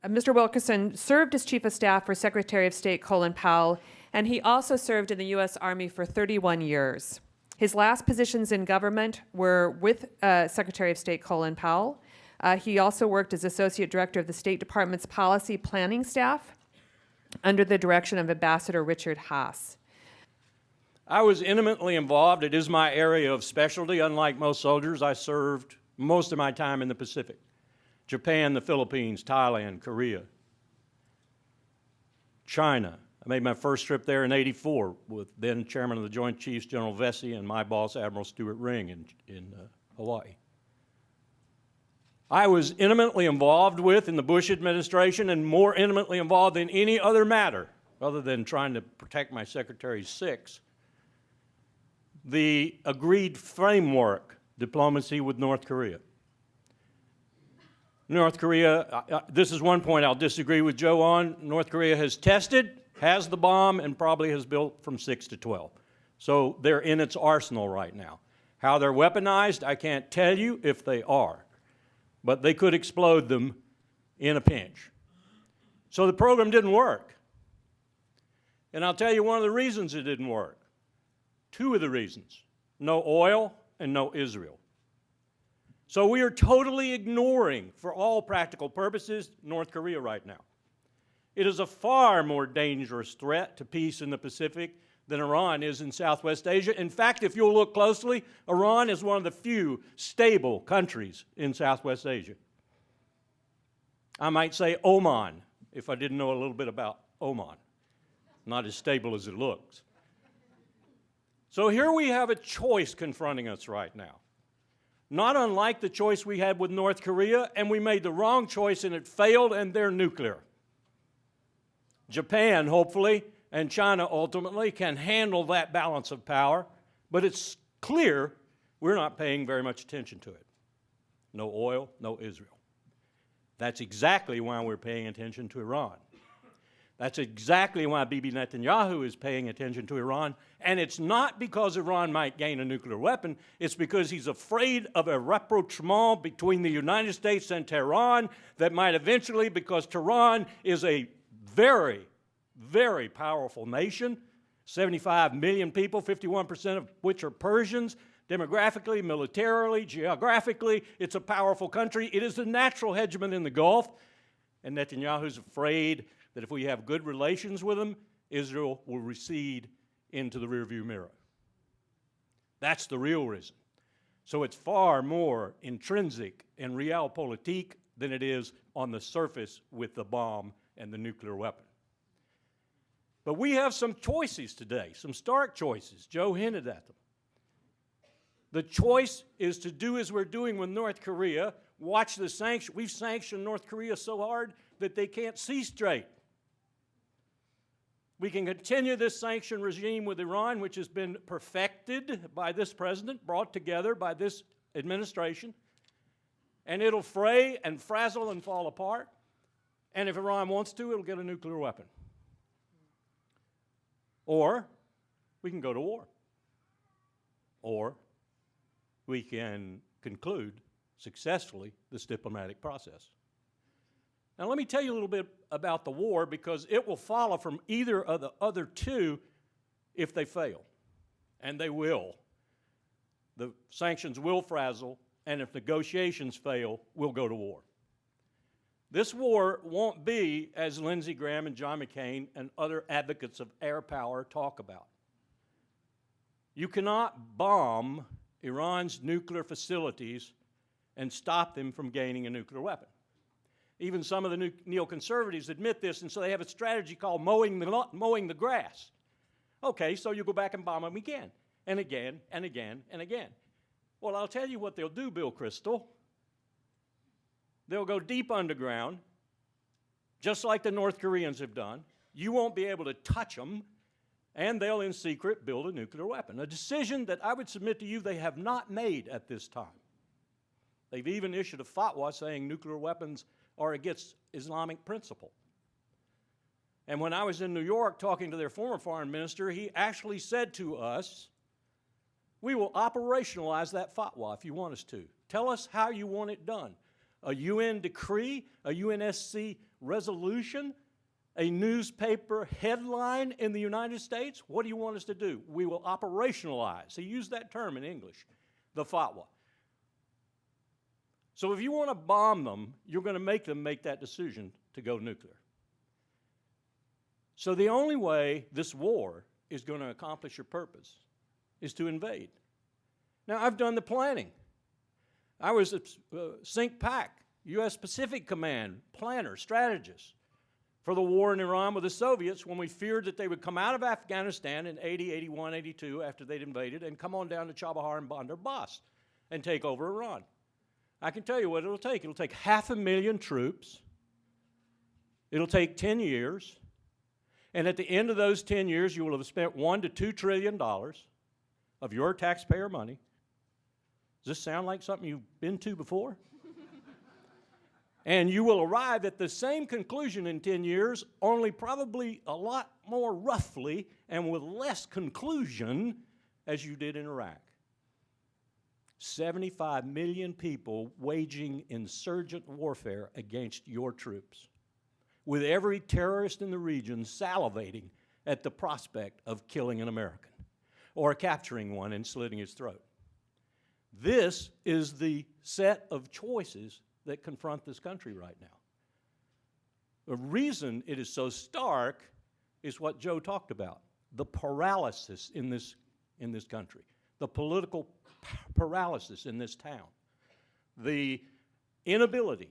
Mr. Wilkerson served as Chief of Staff for Secretary of State Colin Powell, and he also served in the U.S. Army for 31 years. His last positions in government were with Secretary of State Colin Powell. He also worked as Associate Director of the State Department's Policy Planning Staff under the direction of Ambassador Richard Haas. I was intimately involved. It is my area of specialty. Unlike most soldiers, I served most of my time in the Pacific. Japan, the Philippines, Thailand, Korea, China. I made my first trip there in '84 with then Chairman of the Joint Chiefs, General Vesey, and my boss, Admiral Stuart Ring in Hawaii. I was intimately involved with in the Bush administration and more intimately involved in any other matter other than trying to protect my Secretary's six, the agreed framework diplomacy with North Korea. North Korea, this is one point I'll disagree with Joe on. North Korea has tested, has the bomb, and probably has built from 6 to 12. So they're in its arsenal right now. How they're weaponized, I can't tell you if they are, but they could explode them in a pinch. So the program didn't work. And I'll tell you one of the reasons it didn't work. Two of the reasons: no oil and no Israel. So we are totally ignoring, for all practical purposes, North Korea right now. It is a far more dangerous threat to peace in the Pacific than Iran is in Southwest Asia. In fact, if you'll look closely, Iran is one of the few stable countries in Southwest Asia. I might say Oman, if I didn't know a little bit about Oman. Not as stable as it looks. So here we have a choice confronting us right now. Not unlike the choice we had with North Korea, and we made the wrong choice and it failed, and they're nuclear. Japan, hopefully, and China ultimately can handle that balance of power, but it's clear we're not paying very much attention to it. No oil, no Israel. That's exactly why we're paying attention to Iran. That's exactly why Bibi Netanyahu is paying attention to Iran, and it's not because Iran might gain a nuclear weapon, it's because he's afraid of a rapprochement between the United States and Tehran that might eventually, because Tehran is a very, very powerful nation, 75 million people, 51% of which are Persians. Demographically, militarily, geographically, it's a powerful country. It is the natural hegemon in the Gulf, and Netanyahu's afraid that if we have good relations with them, Israel will recede into the rearview mirror. That's the real reason. So it's far more intrinsic in realpolitik than it is on the surface with the bomb and the nuclear weapon. But we have some choices today, some stark choices. Joe hinted at them. The choice is to do as we're doing with North Korea, watch the sanction. We've sanctioned North Korea so hard that they can't see straight. We can continue this sanction regime with Iran, which has been perfected by this president, brought together by this administration, and it'll fray and frazzle and fall apart. And if Iran wants to, it'll get a nuclear weapon. Or we can go to war. Or we can conclude successfully this diplomatic process. Now, let me tell you a little bit about the war, because it will follow from either of the other two if they fail. And they will. The sanctions will frazzle, and if negotiations fail, we'll go to war. This war won't be, as Lindsey Graham and John McCain and other advocates of air power talk about. You cannot bomb Iran's nuclear facilities and stop them from gaining a nuclear weapon. Even some of the neoconservatives admit this, and so they have a strategy called mowing the grass. Okay, so you go back and bomb them again, and again, and again, and again. Well, I'll tell you what they'll do, Bill Crystal. They'll go deep underground, just like the North Koreans have done. You won't be able to touch them, and they'll, in secret, build a nuclear weapon. A decision that I would submit to you they have not made at this time. They've even issued a fatwa saying nuclear weapons are against Islamic principle. And when I was in New York talking to their former foreign minister, he actually said to us, we will operationalize that fatwa if you want us to. Tell us how you want it done. A UN decree, a UNSC resolution, a newspaper headline in the United States, what do you want us to do? We will operationalize, he used that term in English, the fatwa. So if you want to bomb them, you're going to make them make that decision to go nuclear. So the only way this war is going to accomplish your purpose is to invade. Now, I've done the planning. I was at CINCPAC, U.S. Pacific Command, planner, strategist for the war in Iran with the Soviets when we feared that they would come out of Afghanistan in 80, 81, 82 after they'd invaded and come on down to Chabahar and Bandar Abbas and take over Iran. I can tell you what it'll take. It'll take 500,000 troops. It'll take 10 years. And at the end of those 10 years, you will have spent $1 to $2 trillion of your taxpayer money. Does this sound like something you've been to before? And you will arrive at the same conclusion in 10 years, only probably a lot more roughly and with less conclusion as you did in Iraq. 75 million people waging insurgent warfare against your troops, with every terrorist in the region salivating at the prospect of killing an American or capturing one and slitting his throat. This is the set of choices that confront this country right now. The reason it is so stark is what Joe talked about, the paralysis in this country, the political paralysis in this town, the inability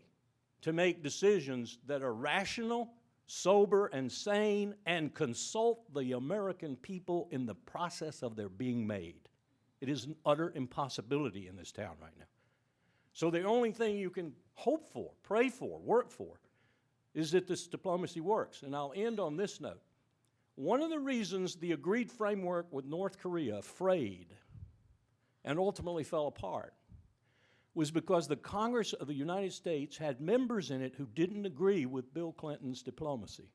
to make decisions that are rational, sober, and sane, and consult the American people in the process of their being made. It is an utter impossibility in this town right now. So the only thing you can hope for, pray for, work for, is that this diplomacy works. And I'll end on this note. One of the reasons the agreed framework with North Korea frayed and ultimately fell apart was because the Congress of the United States had members in it who didn't agree with Bill Clinton's diplomacy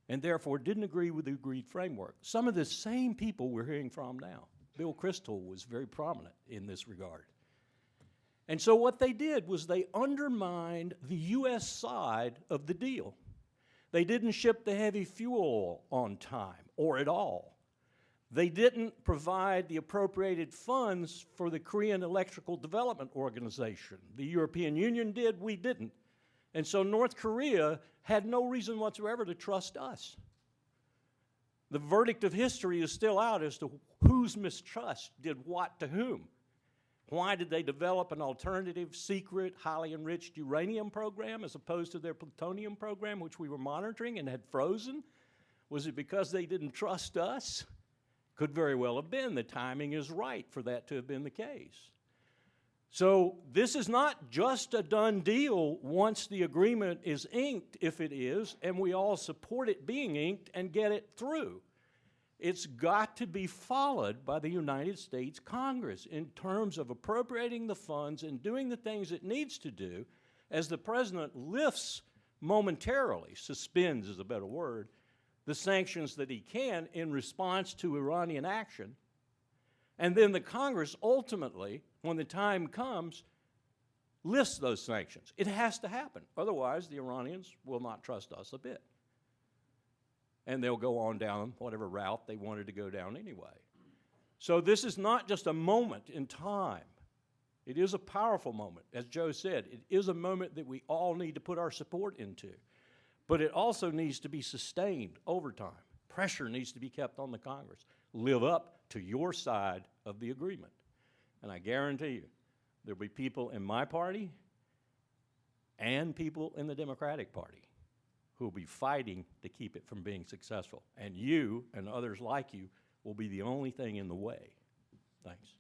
and therefore didn't agree with the agreed framework. Some of the same people we're hearing from now. Bill Kristol was very prominent in this regard. And so what they did was they undermined the U.S. side of the deal. They didn't ship the heavy fuel on time or at all. They didn't provide the appropriated funds for the Korean Electrical Development Organization. The European Union did, we didn't. And so North Korea had no reason whatsoever to trust us. The verdict of history is still out as to whose mistrust did what to whom. Why did they develop an alternative, secret, highly enriched uranium program as opposed to their plutonium program, which we were monitoring and had frozen? Was it because they didn't trust us? Could very well have been. The timing is right for that to have been the case. So this is not just a done deal once the agreement is inked, if it is, and we all support it being inked and get it through. It's got to be followed by the United States Congress in terms of appropriating the funds and doing the things it needs to do as the president lifts momentarily, suspends is a better word, the sanctions that he can in response to Iranian action. And then the Congress ultimately, when the time comes, lifts those sanctions. It has to happen. Otherwise, the Iranians will not trust us a bit. And they'll go on down whatever route they wanted to go down anyway. So this is not just a moment in time. It is a powerful moment. As Joe said, it is a moment that we all need to put our support into. But it also needs to be sustained over time. Pressure needs to be kept on the Congress. Live up to your side of the agreement. And I guarantee you, there'll be people in my party and people in the Democratic Party who will be fighting to keep it from being successful. And you and others like you will be the only thing in the way. Thanks.